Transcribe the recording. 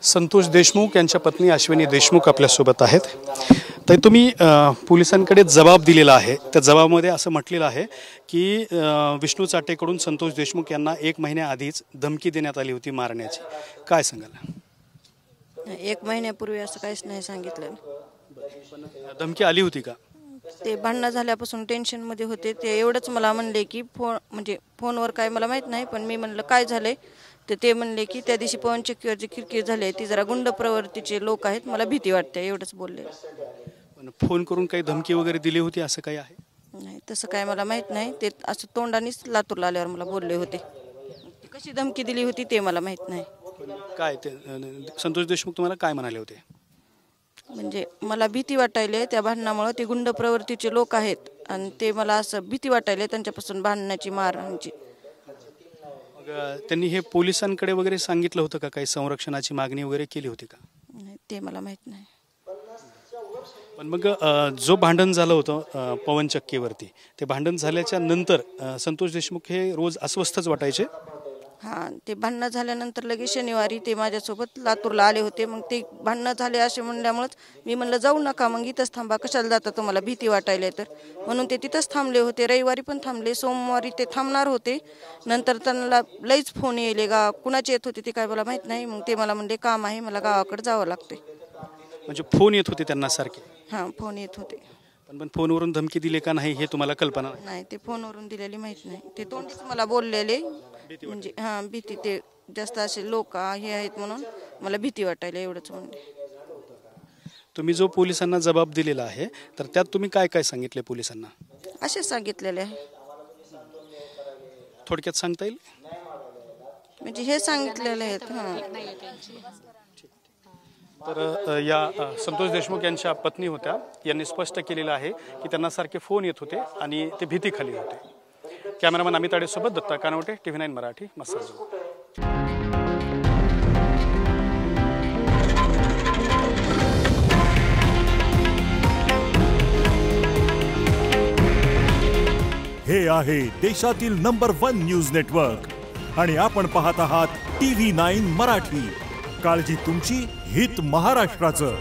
संतोष देशमुख यांच्या पत्नी अश्विनी देशमुख आपल्यासोबत आहेत। तर तुम्ही पोलिसांकडे जबाब दिलेला आहे, त्या जबाबामध्ये असं म्हटलेलं आहे की विष्णू चाटेकडून संतोष देशमुख यांना 1 महिन्याआधीच धमकी देण्यात आली होती मारण्याची, काय सांगाल? 1 महिन्यापूर्वी असं काहीच नाही सांगितलं। धमकी आली होती का? ते भांडण झाल्यापासून टेन्शन मध्ये होते, ते एवढंच मला म्हणले की फोनवर काय मला माहित नाही, पण मी म्हणलं काय झालंय, तर ते म्हणले की त्या दिवशी पवन चक्कीवर जी किरकिर झाली ती जरा गुंड प्रवृत्तीचे लोक आहेत, मला भीती वाटते, एवढंच बोलले। पण फोन करून काही धमकी वगैरे दिली होती असं काही आहे? नाही, तसं काय मला माहित नाही, ते असं तोंडानेच लातूरला आल्यावर मला बोलले होते। कशी धमकी दिली होती ते मला माहित नाही। काय ते संतोष देशमुख तुम्हाला काय म्हणाले होते? म्हणजे मला भीती वाटायले त्या भांडणामुळे, ते गुंड प्रवृत्तीचे लोक आहेत आणि ते मला असं भीती वाटायले त्यांच्यापासून भांडण्याची मारहाणची। मग त्यांनी हे पोलिसांकडे वगैरे सांगितलं होतं का, काही संरक्षणाची मागणी वगैरे केली होती का? नाही, ते मला माहित नाही। पण मग जो भांडण झालं होतं पवन चक्कीवरती, ते भांडण झाल्याच्या नंतर संतोष देशमुख हे रोज अस्वस्थच वाटायचे? हां, ते भांडणं झाल्यानंतर लगेच शनिवारी ते माझ्यासोबत लातूरला आले होते। मग ते भांडणं झाले असे म्हणल्यामुळेच मी म्हणलं जाऊ नका, मग इथंच थांबा, कशाला जाता, तुम्हाला भीती वाटायला तर म्हणून ते तिथंच थांबले होते। रविवारी पण थांबले, सोमवारी ते थांबणार होते, नंतर त्यांना लईच फोन येले कुणाचे येत होते ते काय मला माहीत नाही। मग ते मला म्हणले काम आहे, मला गावाकडे जावं लागते। म्हणजे फोन येत होते त्यांना सारखे? हां, फोन येत होते। पण फोनवरून धमकी दिली का नाही हे तुम्हाला कल्पना नाही? ते फोनवरून दिलेली माहीत नाही, ते तोंडीच मला बोललेले, म्हणजे हां भीती, ते जास्त असे लोक हे आहेत म्हणून मला भीती वाटायला, एवढंच म्हणले। तुम्ही जो पोलिसांना जबाब दिलेला आहे, तर त्यात तुम्ही काय काय सांगितले पोलिसांना? असे सांगितलेले आहे, थोडक्यात सांगता येईल? म्हणजे हे सांगितलेले आहेत। हां, तर या संतोष देशमुख यांच्या पत्नी होत्या, यांनी स्पष्ट केलेलं आहे की त्यांना सारखे फोन येत होते आणि ते भीतीखाली होते। कॅमेरामॅन अमित आडेसोबत दत्ता कानवटे, TV9 मराठी, मसाजो। हे आहे देशातील नंबर 1 न्यूज नेटवर्क आणि आपण पाहत आहात TV9 मराठी। काळजी तुमची, हित महाराष्ट्राचं।